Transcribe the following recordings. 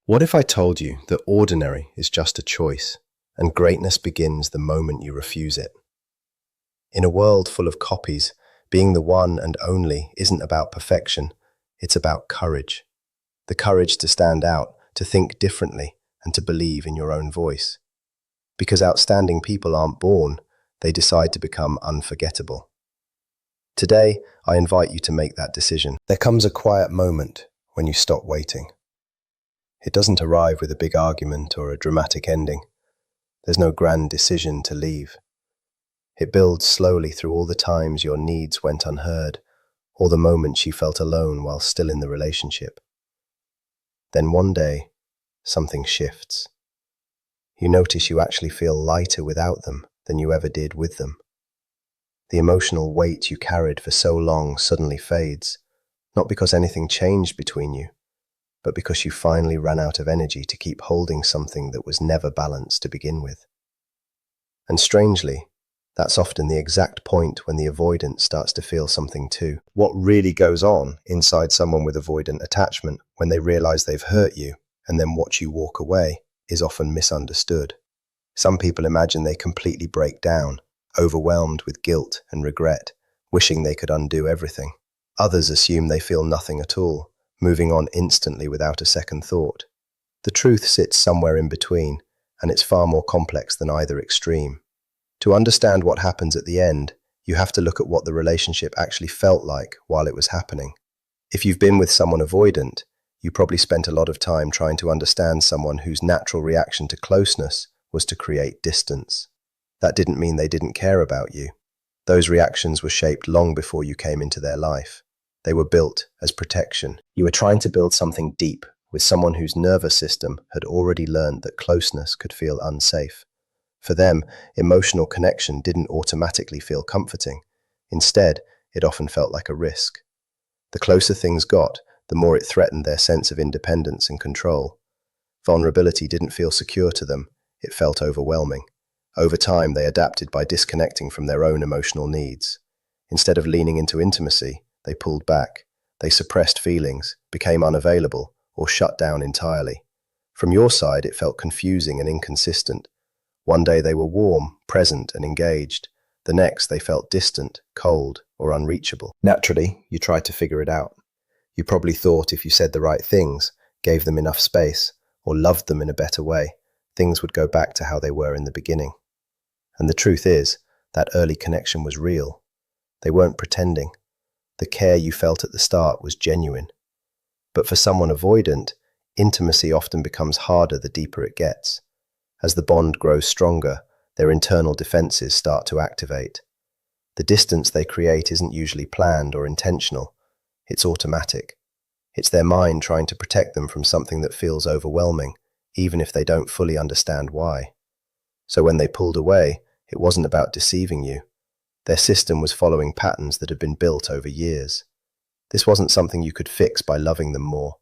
What if I told you that ordinary is just a choice, and greatness begins the moment you refuse it? In a world full of copies, being the one and only isn't about perfection, it's about courage. The courage to stand out, to think differently, and to believe in your own voice. Because outstanding people aren't born, they decide to become unforgettable. Today, I invite you to make that decision. There comes a quiet moment when you stop waiting. It doesn't arrive with a big argument or a dramatic ending. There's no grand decision to leave. It builds slowly through all the times your needs went unheard, or the moments you felt alone while still in the relationship. Then one day, something shifts. You notice you actually feel lighter without them than you ever did with them. The emotional weight you carried for so long suddenly fades, not because anything changed between you, but because you finally ran out of energy to keep holding something that was never balanced to begin with. And strangely, that's often the exact point when the avoidant starts to feel something too. What really goes on inside someone with avoidant attachment when they realize they've hurt you and then watch you walk away is often misunderstood. Some people imagine they completely break down, overwhelmed with guilt and regret, wishing they could undo everything. Others assume they feel nothing at all, moving on instantly without a second thought. The truth sits somewhere in between, and it's far more complex than either extreme. To understand what happens at the end, you have to look at what the relationship actually felt like while it was happening. If you've been with someone avoidant, you probably spent a lot of time trying to understand someone whose natural reaction to closeness was to create distance. That didn't mean they didn't care about you. Those reactions were shaped long before you came into their life. They were built as protection. You were trying to build something deep with someone whose nervous system had already learned that closeness could feel unsafe. For them, emotional connection didn't automatically feel comforting. Instead, it often felt like a risk. The closer things got, the more it threatened their sense of independence and control. Vulnerability didn't feel secure to them. It felt overwhelming. Over time, they adapted by disconnecting from their own emotional needs. Instead of leaning into intimacy, they pulled back. They suppressed feelings, became unavailable, or shut down entirely. From your side, it felt confusing and inconsistent. One day they were warm, present, and engaged. The next, they felt distant, cold, or unreachable. Naturally, you tried to figure it out. You probably thought if you said the right things, gave them enough space, or loved them in a better way, things would go back to how they were in the beginning. And the truth is, that early connection was real. They weren't pretending. The care you felt at the start was genuine. But for someone avoidant, intimacy often becomes harder the deeper it gets. As the bond grows stronger, their internal defenses start to activate. The distance they create isn't usually planned or intentional. It's automatic. It's their mind trying to protect them from something that feels overwhelming, even if they don't fully understand why. So when they pulled away, it wasn't about deceiving you. Their system was following patterns that had been built over years. This wasn't something you could fix by loving them more.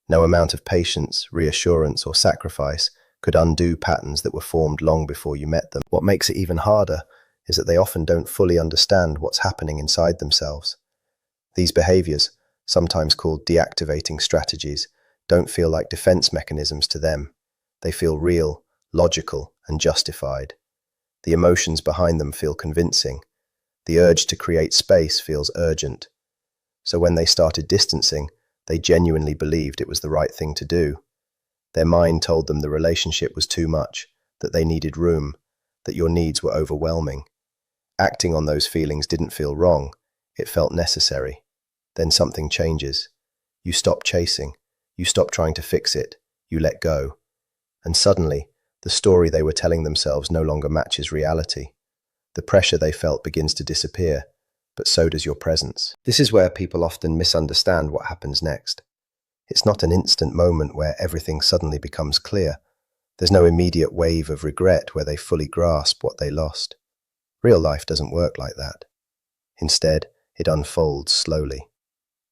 No amount of patience, reassurance, or sacrifice could undo patterns that were formed long before you met them. What makes it even harder is that they often don't fully understand what's happening inside themselves. These behaviors, sometimes called deactivating strategies, don't feel like defense mechanisms to them. They feel real, logical, and justified. The emotions behind them feel convincing. The urge to create space feels urgent. So when they started distancing, they genuinely believed it was the right thing to do. Their mind told them the relationship was too much, that they needed room, that your needs were overwhelming. Acting on those feelings didn't feel wrong, it felt necessary. Then something changes. You stop chasing, you stop trying to fix it, you let go. And suddenly, the story they were telling themselves no longer matches reality. The pressure they felt begins to disappear, but so does your presence. This is where people often misunderstand what happens next. It's not an instant moment where everything suddenly becomes clear. There's no immediate wave of regret where they fully grasp what they lost. Real life doesn't work like that. Instead, it unfolds slowly.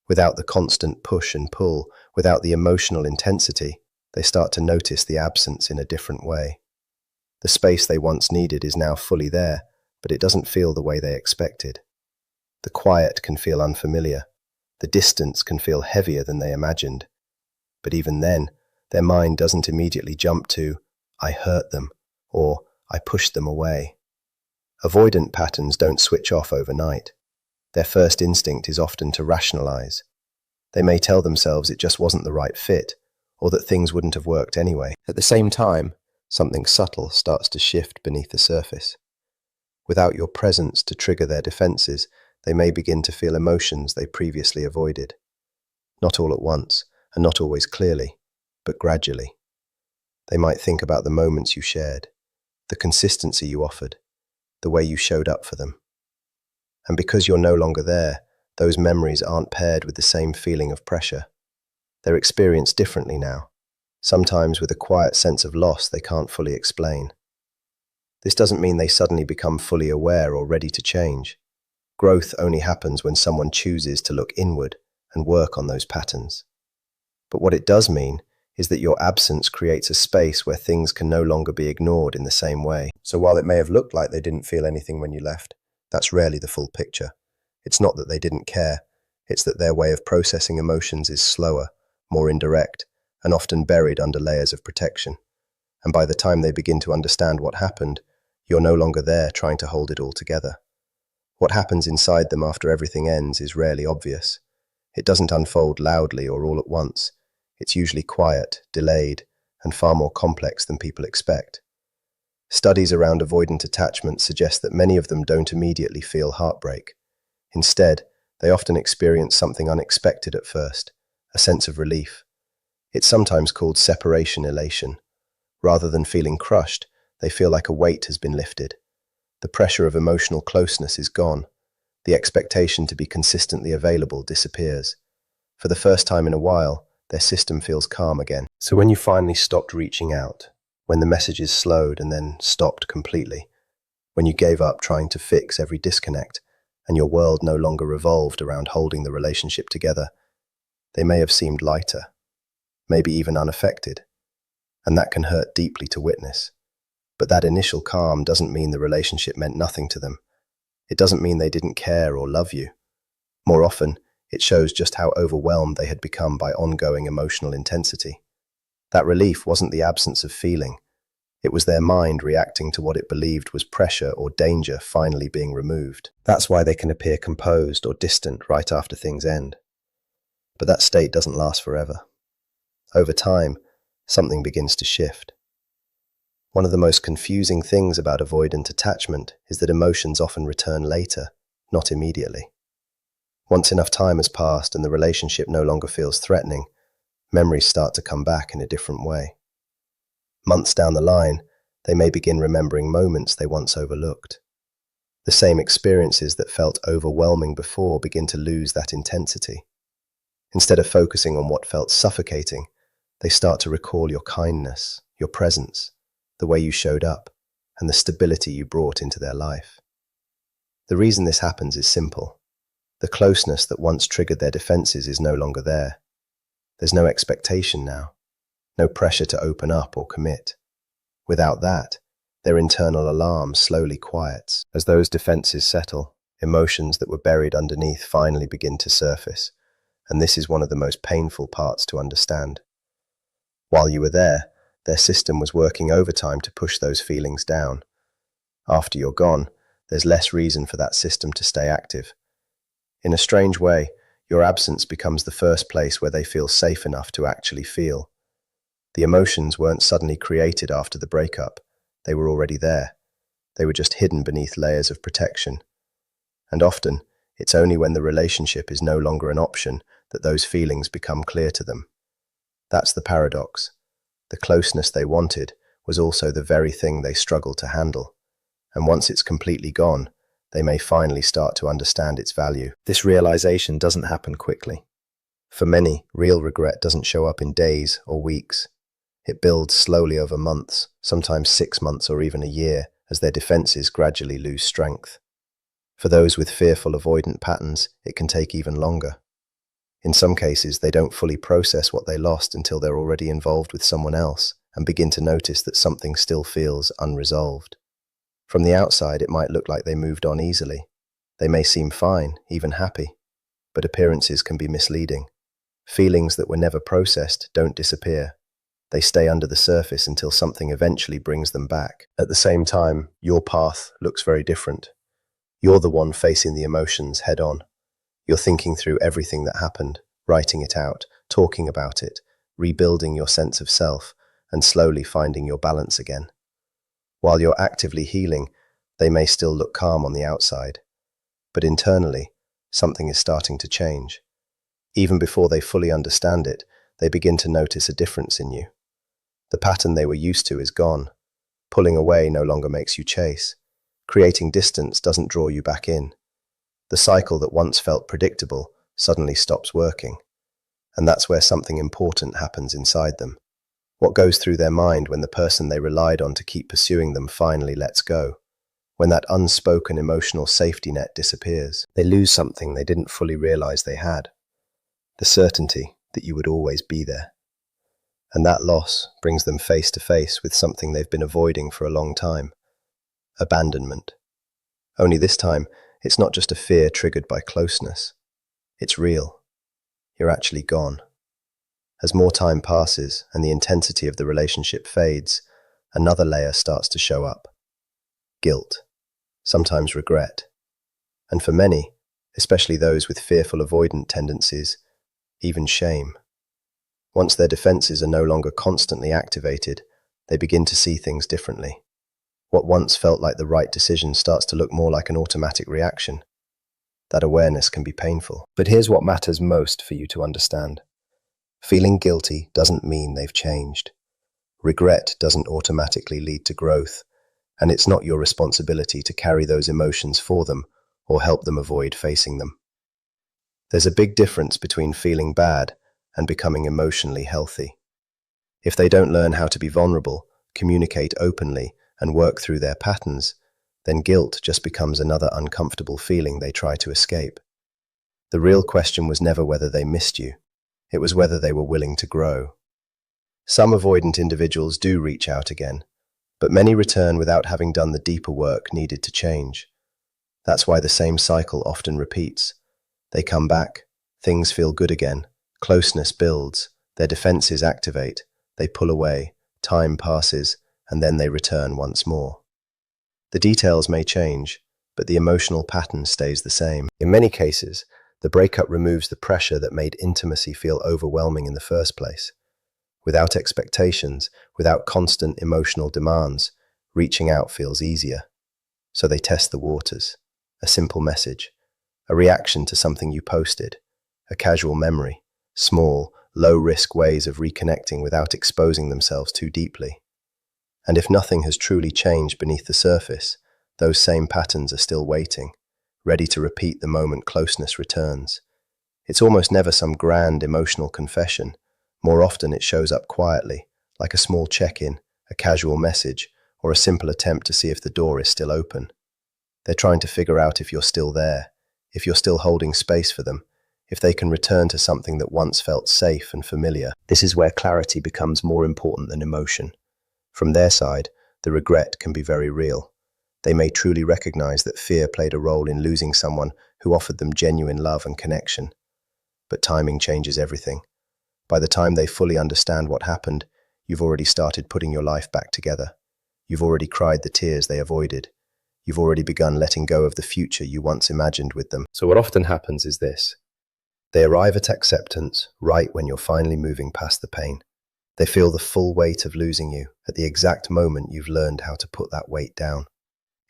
Without the constant push and pull, without the emotional intensity, they start to notice the absence in a different way. The space they once needed is now fully there, but it doesn't feel the way they expected. The quiet can feel unfamiliar. The distance can feel heavier than they imagined. But even then, Their mind doesn't immediately jump to, I hurt them, or I pushed them away. Avoidant patterns don't switch off overnight. Their first instinct is often to rationalize. They may tell themselves it just wasn't the right fit, or that things wouldn't have worked anyway. At the same time, something subtle starts to shift beneath the surface. Without your presence to trigger their defenses, they may begin to feel emotions they previously avoided. Not all at once, and not always clearly, but gradually. They might think about the moments you shared, the consistency you offered, the way you showed up for them. And because you're no longer there, those memories aren't paired with the same feeling of pressure. They're experienced differently now, sometimes with a quiet sense of loss they can't fully explain. This doesn't mean they suddenly become fully aware or ready to change. Growth only happens when someone chooses to look inward and work on those patterns. But what it does mean is that your absence creates a space where things can no longer be ignored in the same way. So while it may have looked like they didn't feel anything when you left, that's rarely the full picture. It's not that they didn't care, it's that their way of processing emotions is slower, more indirect, and often buried under layers of protection. And by the time they begin to understand what happened, you're no longer there trying to hold it all together. What happens inside them after everything ends is rarely obvious. It doesn't unfold loudly or all at once. It's usually quiet, delayed, and far more complex than people expect. Studies around avoidant attachment suggest that many of them don't immediately feel heartbreak. Instead, they often experience something unexpected at first, a sense of relief. It's sometimes called separation elation. Rather than feeling crushed, they feel like a weight has been lifted. The pressure of emotional closeness is gone. The expectation to be consistently available disappears. For the first time in a while, their system feels calm again. So when you finally stopped reaching out, when the messages slowed and then stopped completely, when you gave up trying to fix every disconnect, and your world no longer revolved around holding the relationship together, they may have seemed lighter, maybe even unaffected, and that can hurt deeply to witness. But that initial calm doesn't mean the relationship meant nothing to them. It doesn't mean they didn't care or love you. More often, it shows just how overwhelmed they had become by ongoing emotional intensity. That relief wasn't the absence of feeling. It was their mind reacting to what it believed was pressure or danger finally being removed. That's why they can appear composed or distant right after things end. But that state doesn't last forever. Over time, something begins to shift. One of the most confusing things about avoidant attachment is that emotions often return later, not immediately. Once enough time has passed and the relationship no longer feels threatening, memories start to come back in a different way. Months down the line, they may begin remembering moments they once overlooked. The same experiences that felt overwhelming before begin to lose that intensity. Instead of focusing on what felt suffocating, they start to recall your kindness, your presence, the way you showed up, and the stability you brought into their life. The reason this happens is simple. The closeness that once triggered their defenses is no longer there. There's no expectation now, no pressure to open up or commit. Without that, their internal alarm slowly quiets. As those defenses settle, emotions that were buried underneath finally begin to surface, and this is one of the most painful parts to understand. While you were there, their system was working overtime to push those feelings down. After you're gone, there's less reason for that system to stay active. In a strange way, your absence becomes the first place where they feel safe enough to actually feel. The emotions weren't suddenly created after the breakup. They were already there. They were just hidden beneath layers of protection. And often, it's only when the relationship is no longer an option that those feelings become clear to them. That's the paradox. The closeness they wanted was also the very thing they struggled to handle. And once it's completely gone, they may finally start to understand its value. This realization doesn't happen quickly. For many, real regret doesn't show up in days or weeks. It builds slowly over months, sometimes 6 months or even a year, as their defenses gradually lose strength. For those with fearful avoidant patterns, it can take even longer. In some cases, they don't fully process what they lost until they're already involved with someone else and begin to notice that something still feels unresolved. From the outside, it might look like they moved on easily. They may seem fine, even happy, but appearances can be misleading. Feelings that were never processed don't disappear. They stay under the surface until something eventually brings them back. At the same time, your path looks very different. You're the one facing the emotions head on. You're thinking through everything that happened, writing it out, talking about it, rebuilding your sense of self, and slowly finding your balance again. While you're actively healing, they may still look calm on the outside. But internally, something is starting to change. Even before they fully understand it, they begin to notice a difference in you. The pattern they were used to is gone. Pulling away no longer makes you chase. Creating distance doesn't draw you back in. The cycle that once felt predictable suddenly stops working. And that's where something important happens inside them. What goes through their mind when the person they relied on to keep pursuing them finally lets go? When that unspoken emotional safety net disappears, they lose something they didn't fully realize they had. The certainty that you would always be there. And that loss brings them face to face with something they've been avoiding for a long time. Abandonment. Only this time, it's not just a fear triggered by closeness. It's real. You're actually gone. As more time passes and the intensity of the relationship fades, another layer starts to show up. Guilt. Sometimes regret. And for many, especially those with fearful avoidant tendencies, even shame. Once their defenses are no longer constantly activated, they begin to see things differently. What once felt like the right decision starts to look more like an automatic reaction. That awareness can be painful. But here's what matters most for you to understand. Feeling guilty doesn't mean they've changed. Regret doesn't automatically lead to growth, and it's not your responsibility to carry those emotions for them or help them avoid facing them. There's a big difference between feeling bad and becoming emotionally healthy. If they don't learn how to be vulnerable, communicate openly, and work through their patterns, then guilt just becomes another uncomfortable feeling they try to escape. The real question was never whether they missed you. It was whether they were willing to grow. Some avoidant individuals do reach out again, but many return without having done the deeper work needed to change. That's why the same cycle often repeats. They come back, things feel good again, closeness builds, their defenses activate, they pull away, time passes, and then they return once more. The details may change, but the emotional pattern stays the same. In many cases, the breakup removes the pressure that made intimacy feel overwhelming in the first place. Without expectations, without constant emotional demands, reaching out feels easier. So they test the waters. A simple message, a reaction to something you posted, a casual memory, small, low-risk ways of reconnecting without exposing themselves too deeply. And if nothing has truly changed beneath the surface, those same patterns are still waiting, ready to repeat the moment closeness returns. It's almost never some grand emotional confession. More often it shows up quietly, like a small check-in, a casual message, or a simple attempt to see if the door is still open. They're trying to figure out if you're still there, if you're still holding space for them, if they can return to something that once felt safe and familiar. This is where clarity becomes more important than emotion. From their side, the regret can be very real. They may truly recognize that fear played a role in losing someone who offered them genuine love and connection. But timing changes everything. By the time they fully understand what happened, you've already started putting your life back together. You've already cried the tears they avoided. You've already begun letting go of the future you once imagined with them. So what often happens is this. They arrive at acceptance right when you're finally moving past the pain. They feel the full weight of losing you at the exact moment you've learned how to put that weight down.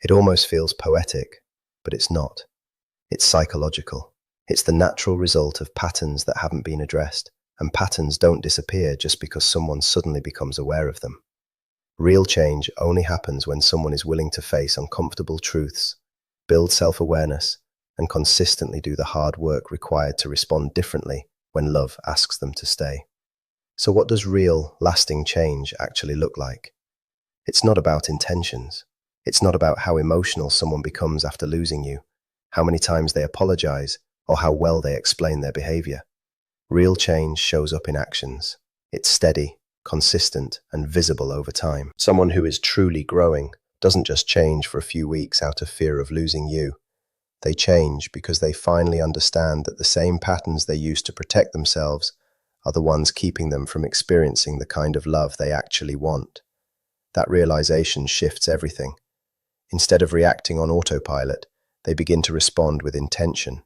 It almost feels poetic, but it's not. It's psychological. It's the natural result of patterns that haven't been addressed, and patterns don't disappear just because someone suddenly becomes aware of them. Real change only happens when someone is willing to face uncomfortable truths, build self-awareness, and consistently do the hard work required to respond differently when love asks them to stay. So what does real, lasting change actually look like? It's not about intentions. It's not about how emotional someone becomes after losing you, how many times they apologize, or how well they explain their behavior. Real change shows up in actions. It's steady, consistent, and visible over time. Someone who is truly growing doesn't just change for a few weeks out of fear of losing you. They change because they finally understand that the same patterns they used to protect themselves are the ones keeping them from experiencing the kind of love they actually want. That realization shifts everything. Instead of reacting on autopilot, they begin to respond with intention.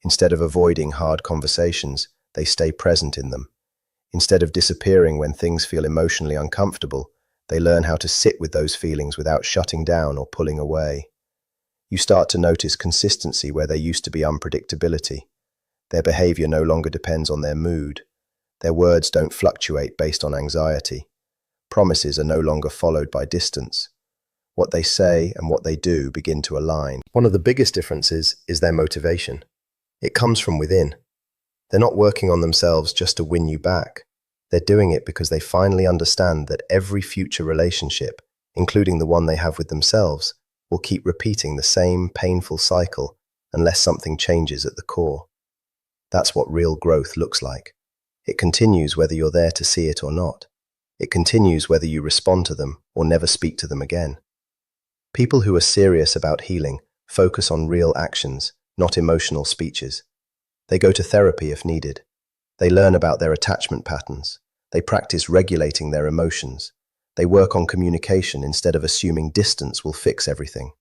Instead of avoiding hard conversations, they stay present in them. Instead of disappearing when things feel emotionally uncomfortable, they learn how to sit with those feelings without shutting down or pulling away. You start to notice consistency where there used to be unpredictability. Their behavior no longer depends on their mood. Their words don't fluctuate based on anxiety. Promises are no longer followed by distance. What they say and what they do begin to align. One of the biggest differences is their motivation. It comes from within. They're not working on themselves just to win you back. They're doing it because they finally understand that every future relationship, including the one they have with themselves, will keep repeating the same painful cycle unless something changes at the core. That's what real growth looks like. It continues whether you're there to see it or not. It continues whether you respond to them or never speak to them again. People who are serious about healing focus on real actions, not emotional speeches. They go to therapy if needed. They learn about their attachment patterns. They practice regulating their emotions. They work on communication instead of assuming distance will fix everything.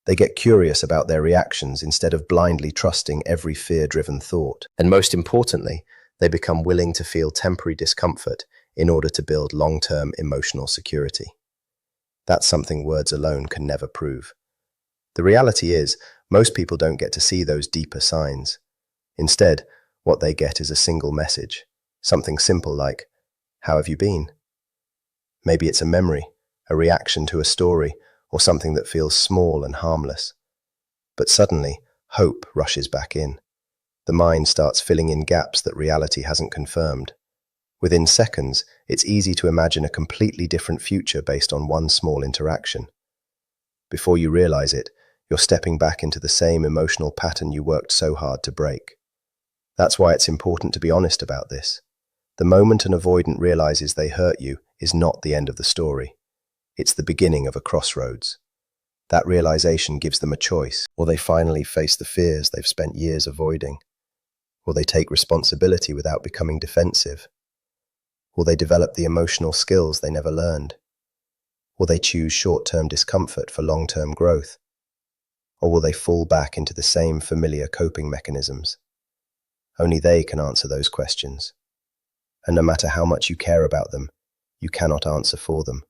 They get curious about their reactions instead of blindly trusting every fear-driven thought. And most importantly, they become willing to feel temporary discomfort in order to build long-term emotional security. That's something words alone can never prove. The reality is, most people don't get to see those deeper signs. Instead, what they get is a single message, something simple like, "How have you been?" Maybe it's a memory, a reaction to a story, or something that feels small and harmless. But suddenly, hope rushes back in. The mind starts filling in gaps that reality hasn't confirmed. Within seconds, it's easy to imagine a completely different future based on one small interaction. Before you realize it, you're stepping back into the same emotional pattern you worked so hard to break. That's why it's important to be honest about this. The moment an avoidant realizes they hurt you is not the end of the story. It's the beginning of a crossroads. That realization gives them a choice, or they finally face the fears they've spent years avoiding. Or they take responsibility without becoming defensive. Will they develop the emotional skills they never learned? Will they choose short-term discomfort for long-term growth? Or will they fall back into the same familiar coping mechanisms? Only they can answer those questions. And no matter how much you care about them, you cannot answer for them.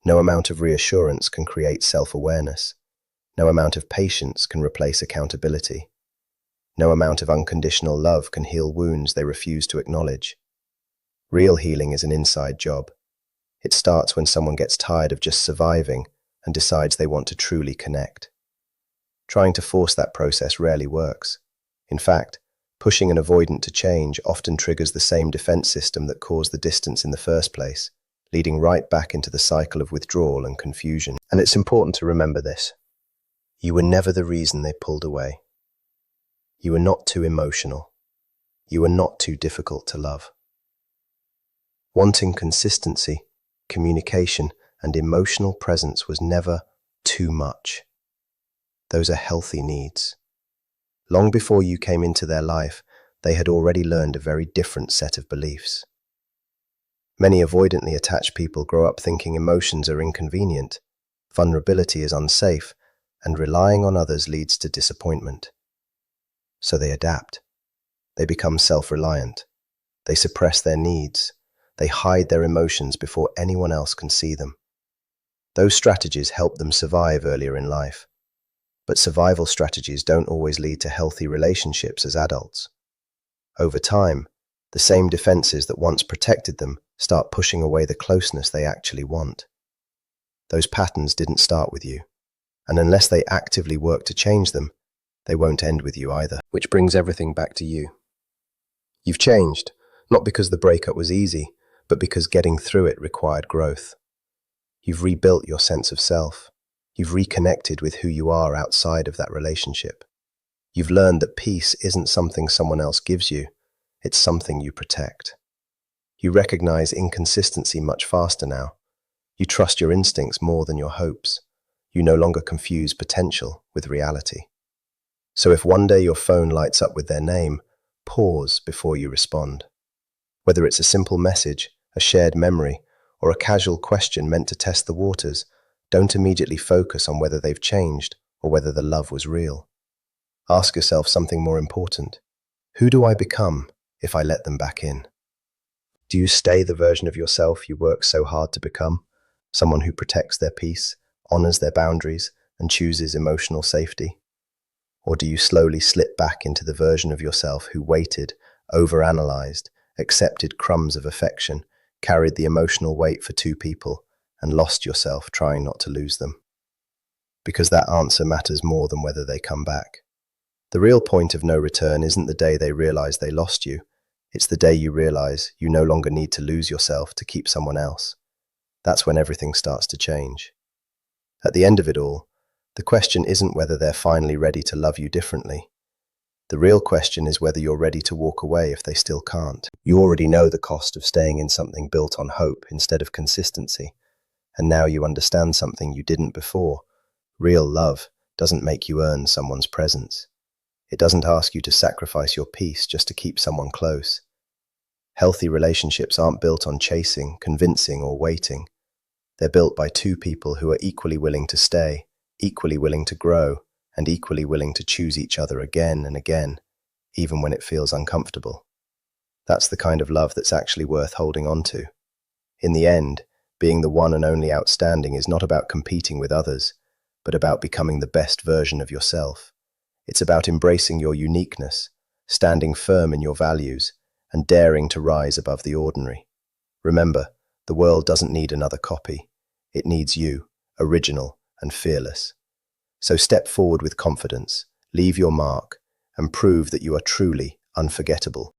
No amount of reassurance can create self-awareness. No amount of patience can replace accountability. No amount of unconditional love can heal wounds they refuse to acknowledge. Real healing is an inside job. It starts when someone gets tired of just surviving and decides they want to truly connect. Trying to force that process rarely works. In fact, pushing an avoidant to change often triggers the same defense system that caused the distance in the first place, leading right back into the cycle of withdrawal and confusion. And it's important to remember this. You were never the reason they pulled away. You were not too emotional. You were not too difficult to love. Wanting consistency, communication, and emotional presence was never too much. Those are healthy needs. Long before you came into their life, they had already learned a very different set of beliefs. Many avoidantly attached people grow up thinking emotions are inconvenient, vulnerability is unsafe, and relying on others leads to disappointment. So they adapt. They become self-reliant. They suppress their needs. They hide their emotions before anyone else can see them. Those strategies help them survive earlier in life. But survival strategies don't always lead to healthy relationships as adults. Over time, the same defenses that once protected them start pushing away the closeness they actually want. Those patterns didn't start with you, and unless they actively work to change them, they won't end with you either. Which brings everything back to you. You've changed, not because the breakup was easy, but because getting through it required growth. You've rebuilt your sense of self. You've reconnected with who you are outside of that relationship. You've learned that peace isn't something someone else gives you, it's something you protect. You recognize inconsistency much faster now. You trust your instincts more than your hopes. You no longer confuse potential with reality. So if one day your phone lights up with their name, pause before you respond. Whether it's a simple message, a shared memory, or a casual question meant to test the waters, don't immediately focus on whether they've changed or whether the love was real. Ask yourself something more important. Who do I become if I let them back in? Do you stay the version of yourself you work so hard to become? Someone who protects their peace, honors their boundaries, and chooses emotional safety? Or do you slowly slip back into the version of yourself who waited, overanalyzed, accepted crumbs of affection, carried the emotional weight for two people, and lost yourself trying not to lose them? Because that answer matters more than whether they come back. The real point of no return isn't the day they realize they lost you. It's the day you realize you no longer need to lose yourself to keep someone else. That's when everything starts to change. At the end of it all, the question isn't whether they're finally ready to love you differently. The real question is whether you're ready to walk away if they still can't. You already know the cost of staying in something built on hope instead of consistency, and now you understand something you didn't before. Real love doesn't make you earn someone's presence. It doesn't ask you to sacrifice your peace just to keep someone close. Healthy relationships aren't built on chasing, convincing, or waiting. They're built by two people who are equally willing to stay, equally willing to grow, and equally willing to choose each other again and again, even when it feels uncomfortable. That's the kind of love that's actually worth holding on to. In the end, being the one and only outstanding is not about competing with others, but about becoming the best version of yourself. It's about embracing your uniqueness, standing firm in your values, and daring to rise above the ordinary. Remember, the world doesn't need another copy. It needs you, original and fearless. So step forward with confidence, leave your mark, and prove that you are truly unforgettable.